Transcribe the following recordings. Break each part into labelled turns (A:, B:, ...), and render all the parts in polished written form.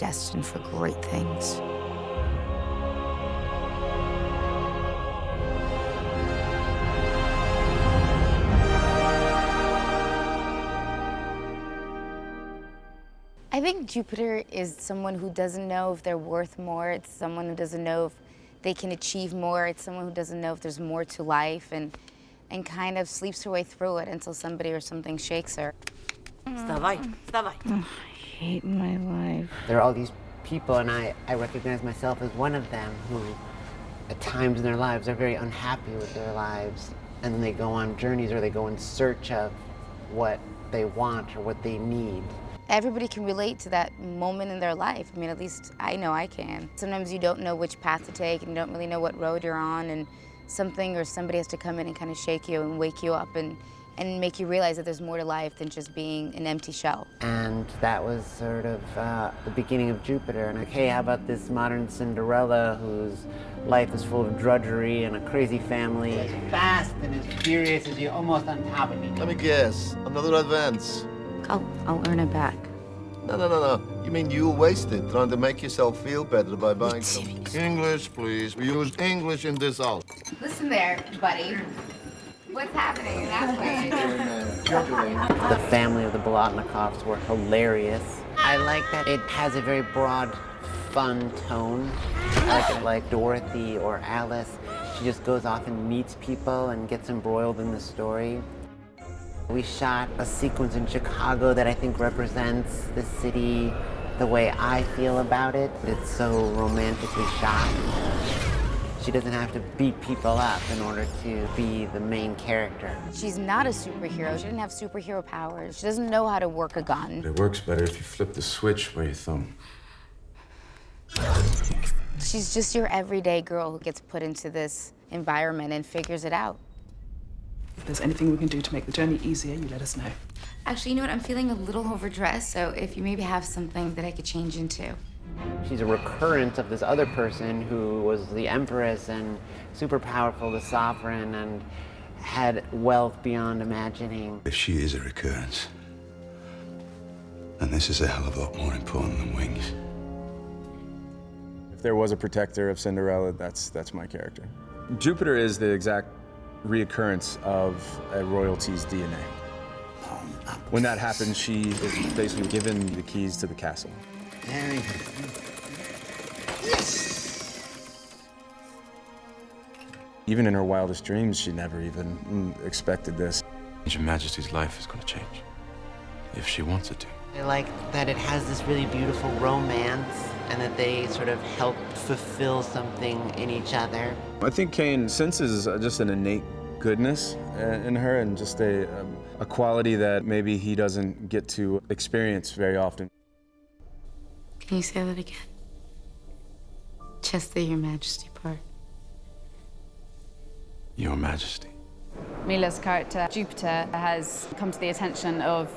A: destined for great things. I think Jupiter is someone who doesn't know if they're worth more. It's someone who doesn't know if they can achieve more. It's someone who doesn't know if there's more to life and kind of sleeps her way through it until somebody or something shakes her.
B: Wstawaj, wstawaj.
A: I hate my life.
C: There are all these people, and I recognize myself as one of them who, at times in their lives, are very unhappy with their lives. And then they go on journeys or they go in search of what they want or what they need.
A: Everybody can relate to that moment in their life. I mean, at least I know I can. Sometimes you don't know which path to take and you don't really know what road you're on, and something or somebody has to come in and kind of shake you and wake you up and make you realize that there's more to life than just being an empty shell.
C: And that was sort of the beginning of Jupiter. And like, hey, how about this modern Cinderella whose life is full of drudgery and a crazy family? As fast and as furious as you're almost on top of me.
D: Let me guess, another advance.
A: I'll earn it back.
D: No. You mean you'll waste it trying to make yourself feel better by buying some... English, please. We use English in this house.
A: Listen there, buddy. What's happening in that way?
C: The family of the Bolotnikovs were hilarious. I like that it has a very broad, fun tone. Like Dorothy or Alice. She just goes off and meets people and gets embroiled in the story. We shot a sequence in Chicago that I think represents the city the way I feel about it. It's so romantically shot. She doesn't have to beat people up in order to be the main character.
A: She's not a superhero. She doesn't have superhero powers. She doesn't know how to work a gun.
E: It works better if you flip the switch where you thumb.
A: She's just your everyday girl who gets put into this environment and figures it out.
F: If there's anything we can do to make the journey easier, you let us know.
A: Actually, you know what? I'm feeling a little overdressed, so if you maybe have something that I could change into.
C: She's a recurrence of this other person who was the empress and super powerful, the sovereign, and had wealth beyond imagining.
E: If she is a recurrence, then this is a hell of a lot more important than wings.
G: If there was a protector of Cinderella, that's my character. Jupiter is the exact reoccurrence of a royalty's DNA. When that happens, she is basically given the keys to the castle.
C: Very good.
E: Yes!
G: Even in her wildest dreams, she never even expected this.
E: Your Majesty's life is going to change, if she wants it to.
C: I like that it has this really beautiful romance and that they sort of help fulfill something in each other.
G: I think Caine senses just an innate goodness in her and just a quality that maybe he doesn't get to experience very often.
A: Can you say that again? Just the Your Majesty part.
E: Your Majesty.
H: Mila's character, Jupiter, has come to the attention of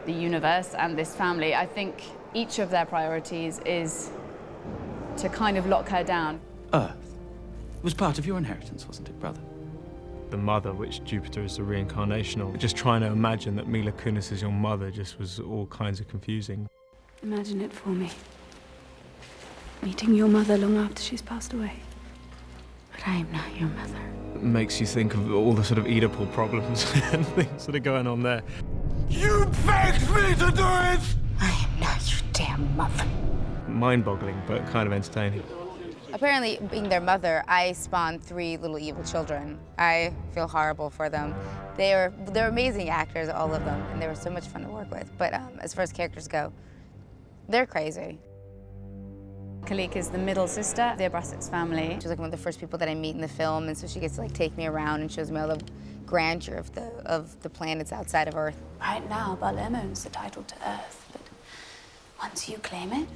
H: the universe and this family. I think each of their priorities is to kind of lock her down.
F: Earth was part of your inheritance, wasn't it, brother?
I: The mother, which Jupiter is the reincarnation of. Just trying to imagine that Mila Kunis is your mother just was all kinds of confusing.
J: Imagine it for me. Meeting your mother long after she's passed away.
A: But I am not your mother.
I: It makes you think of all the sort of Oedipal problems and things that are going on there.
D: You begged me to do it!
A: I am not your damn mother.
I: Mind-boggling, but kind of entertaining.
A: Apparently, being their mother, I spawned 3 little evil children. I feel horrible for them. They're amazing actors, all of them, and they were so much fun to work with. But as far as characters go, they're crazy.
H: Kalique is the middle sister of the Abrasax family.
A: She's like one of the first people that I meet in the film, and so she gets to like take me around and shows me all the grandeur of the planets outside of Earth.
J: Right now, Balem owns the title to Earth, but once you claim it,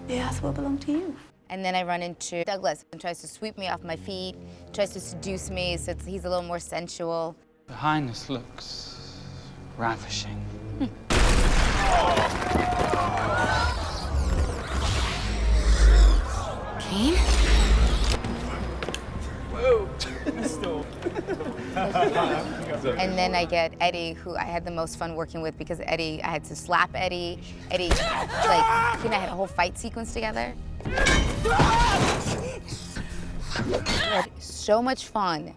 J: the Earth will belong to you.
A: And then I run into Douglas and tries to sweep me off my feet, tries to seduce me, so he's a little more sensual.
K: Her Highness looks ravishing.
A: Caine?
I: Whoa!
A: And then I get Eddie, who I had the most fun working with because Eddie, I had to slap Eddie. Eddie, like, he and I had a whole fight sequence together. We had so much fun.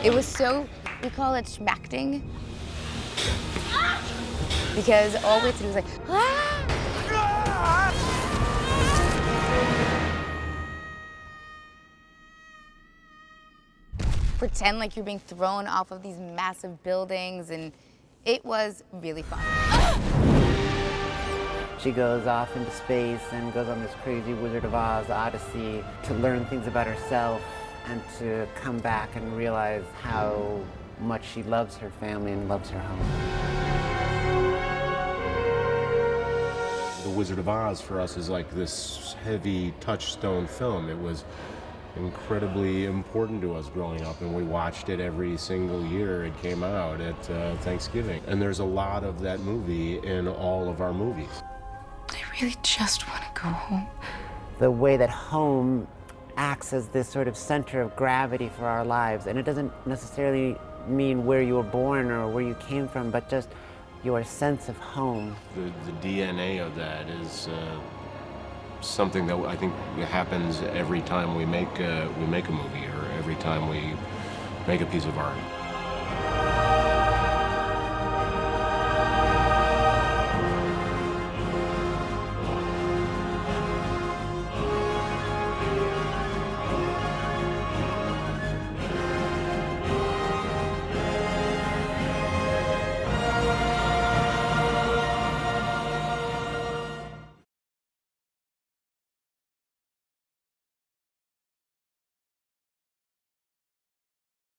A: It was so, we call it schmacting. Because all we had to do was like, pretend like you're being thrown off of these massive buildings, and it was really fun.
C: She goes off into space and goes on this crazy Wizard of Oz odyssey to learn things about herself and to come back and realize how much she loves her family and loves her home.
L: The Wizard of Oz for us is like this heavy touchstone film. It was incredibly important to us growing up, and we watched it every single year it came out at Thanksgiving. And there's a lot of that movie in all of our movies.
J: I really just want to go home.
C: The way that home acts as this sort of center of gravity for our lives, and it doesn't necessarily mean where you were born or where you came from, but just your sense of home.
L: The DNA of that is something that I think happens every time we make a movie or every time we make a piece of art.